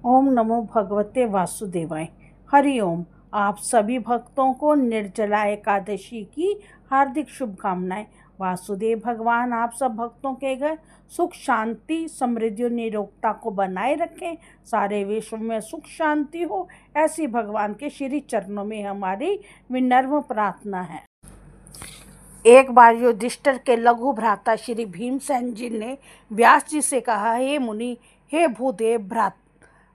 ओम नमो भगवते वासुदेवाय। हरि ओम। आप सभी भक्तों को निर्जला एकादशी की हार्दिक शुभकामनाएं। वासुदेव भगवान आप सब भक्तों के घर सुख शांति समृद्धि और निरोगता को बनाए रखें। सारे विश्व में सुख शांति हो, ऐसी भगवान के श्री चरणों में हमारी विनम्र प्रार्थना है। एक बार युधिष्ठिर के लघु भ्राता श्री भीमसेन जी ने व्यास जी से कहा, हे मुनि, हे भूदेव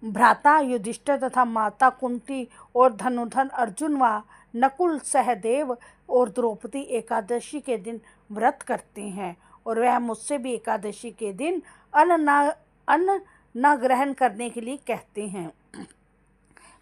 भ्राता युधिष्ठिर तथा माता कुंती और धनुधन अर्जुन व नकुल सहदेव और द्रौपदी एकादशी के दिन व्रत करते हैं और वह मुझसे भी एकादशी के दिन अन्न न ग्रहण करने के लिए कहते हैं।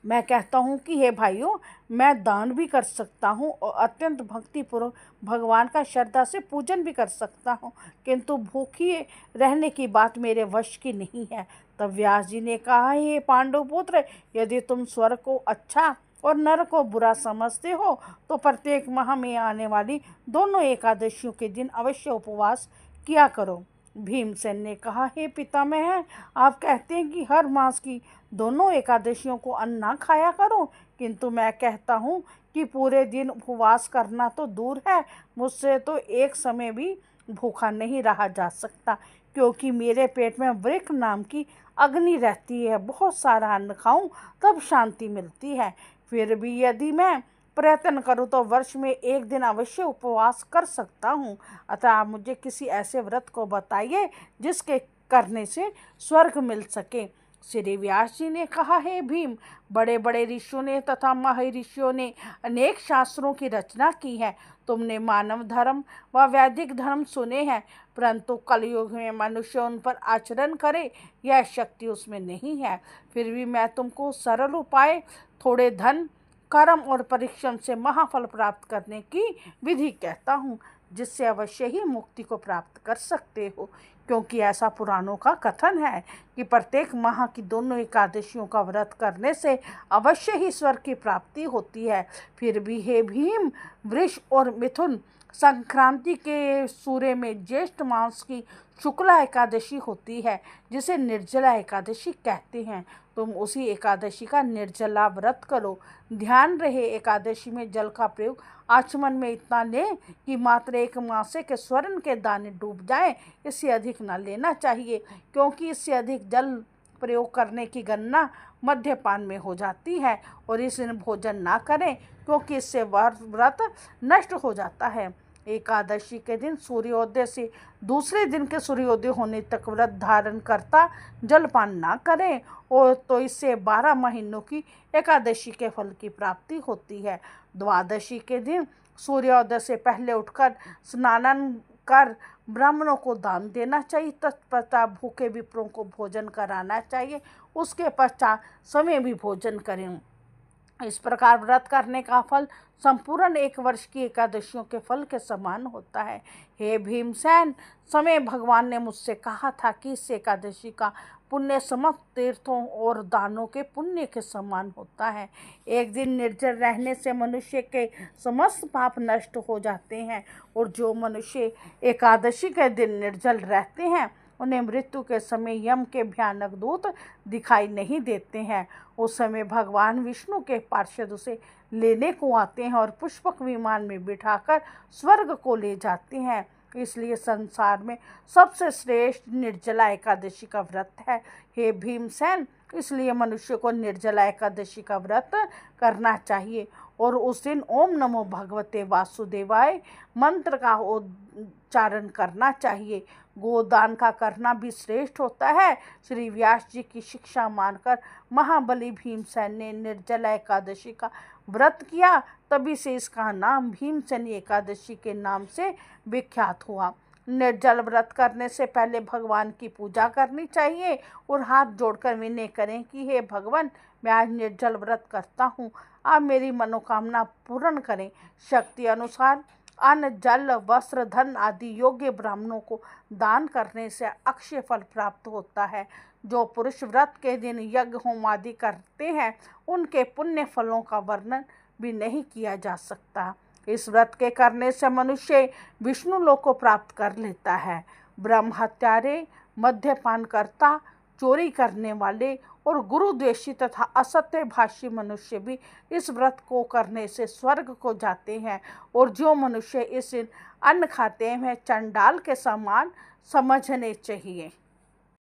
मैं कहता हूँ कि हे भाइयों, मैं दान भी कर सकता हूँ और अत्यंत भक्तिपूर्वक भगवान का श्रद्धा से पूजन भी कर सकता हूँ, किंतु भूखी रहने की बात मेरे वश की नहीं है। तब व्यास जी ने कहा, हे पांडु पुत्र, यदि तुम स्वर्ग को अच्छा और नरक को बुरा समझते हो तो प्रत्येक माह में आने वाली दोनों एकादशियों के दिन अवश्य उपवास किया करो। भीमसेन ने कहा, हे पितामह, आप कहते हैं कि हर मास की दोनों एकादशियों को अन्न ना खाया करो, किंतु मैं कहता हूँ कि पूरे दिन उपवास करना तो दूर है, मुझसे तो एक समय भी भूखा नहीं रहा जा सकता, क्योंकि मेरे पेट में वृक्क नाम की अग्नि रहती है। बहुत सारा अन्न खाऊं तब शांति मिलती है। फिर भी यदि मैं प्रयत्न करूं तो वर्ष में एक दिन अवश्य उपवास कर सकता हूं। अतः आप मुझे किसी ऐसे व्रत को बताइए जिसके करने से स्वर्ग मिल सके। श्री व्यास जी ने कहा, हे भीम, बड़े बड़े ऋषियों ने तथा महर्षियों ने अनेक शास्त्रों की रचना की है। तुमने मानव धर्म व वैदिक धर्म सुने हैं, परंतु कलयुग में मनुष्य उन पर आचरण करे यह शक्ति उसमें नहीं है। फिर भी मैं तुमको सरल उपाय, थोड़े धन, कर्म और परिश्रम से महाफल प्राप्त करने की विधि कहता हूँ, जिससे अवश्य ही मुक्ति को प्राप्त कर सकते हो। क्योंकि ऐसा पुराणों का कथन है कि प्रत्येक माह की दोनों एकादशियों का व्रत करने से अवश्य ही स्वर्ग की प्राप्ति होती है। फिर भी हे भीम, वृष और मिथुन संक्रांति के सूर्य में ज्येष्ठ मास की शुक्ला एकादशी होती है, जिसे निर्जला एकादशी कहते हैं। तुम उसी एकादशी का निर्जला व्रत करो। ध्यान रहे, एकादशी में जल का प्रयोग आचमन में इतना लें कि मात्र एक मासे के स्वर्ण के दाने डूब जाएं, इससे अधिक न लेना चाहिए, क्योंकि इससे अधिक जल प्रयोग करने की गणना मद्यपान में हो जाती है। और इस दिन भोजन ना करें, क्योंकि इससे व्रत नष्ट हो जाता है। एकादशी के दिन सूर्योदय से दूसरे दिन के सूर्योदय होने तक व्रत धारण करता जलपान ना करें, और तो इससे 12 महीनों की एकादशी के फल की प्राप्ति होती है। द्वादशी के दिन सूर्योदय से पहले उठकर स्नान कर ब्राह्मणों को दान देना चाहिए। तत्पश्चात भूखे विप्रों को भोजन कराना चाहिए। उसके पश्चात समय भी भोजन करें। इस प्रकार व्रत करने का फल संपूर्ण एक वर्ष की एकादशियों के फल के समान होता है। हे भीमसेन, समय भगवान ने मुझसे कहा था कि इस एकादशी का पुण्य समस्त तीर्थों और दानों के पुण्य के समान होता है। एक दिन निर्जल रहने से मनुष्य के समस्त पाप नष्ट हो जाते हैं, और जो मनुष्य एकादशी के दिन निर्जल रहते हैं उन्हें मृत्यु के समय यम के भयानक दूत दिखाई नहीं देते हैं। उस समय भगवान विष्णु के पार्षद उसे लेने को आते हैं और पुष्पक विमान में बिठाकर स्वर्ग को ले जाते हैं। इसलिए संसार में सबसे श्रेष्ठ निर्जला एकादशी का व्रत है। हे भीमसेन, इसलिए मनुष्य को निर्जला एकादशी का व्रत करना चाहिए और उस दिन ओम नमो भगवते वासुदेवाय मंत्र का उच्चारण करना चाहिए। गोदान का करना भी श्रेष्ठ होता है। श्री व्यास जी की शिक्षा मानकर महाबली भीमसेन ने निर्जला एकादशी का व्रत किया, तभी से इसका नाम भीमसेनी एकादशी के नाम से विख्यात हुआ। निर्जल व्रत करने से पहले भगवान की पूजा करनी चाहिए और हाथ जोड़कर विनय करें कि हे भगवान, मैं आज निर्जल व्रत करता हूँ, आप मेरी मनोकामना पूर्ण करें। शक्ति अनुसार अन्न, जल, वस्त्र, धन आदि योग्य ब्राह्मणों को दान करने से अक्षय फल प्राप्त होता है। जो पुरुष व्रत के दिन यज्ञ होम आदि करते हैं, उनके पुण्य फलों का वर्णन भी नहीं किया जा सकता। इस व्रत के करने से मनुष्य विष्णु लोक को प्राप्त कर लेता है। ब्रह्म हत्यारे, मद्यपान करता, चोरी करने वाले और गुरुद्वेषी तथा असत्यभाषी मनुष्य भी इस व्रत को करने से स्वर्ग को जाते हैं, और जो मनुष्य इस अन्न खाते हैं वह चंडाल के समान समझने चाहिए।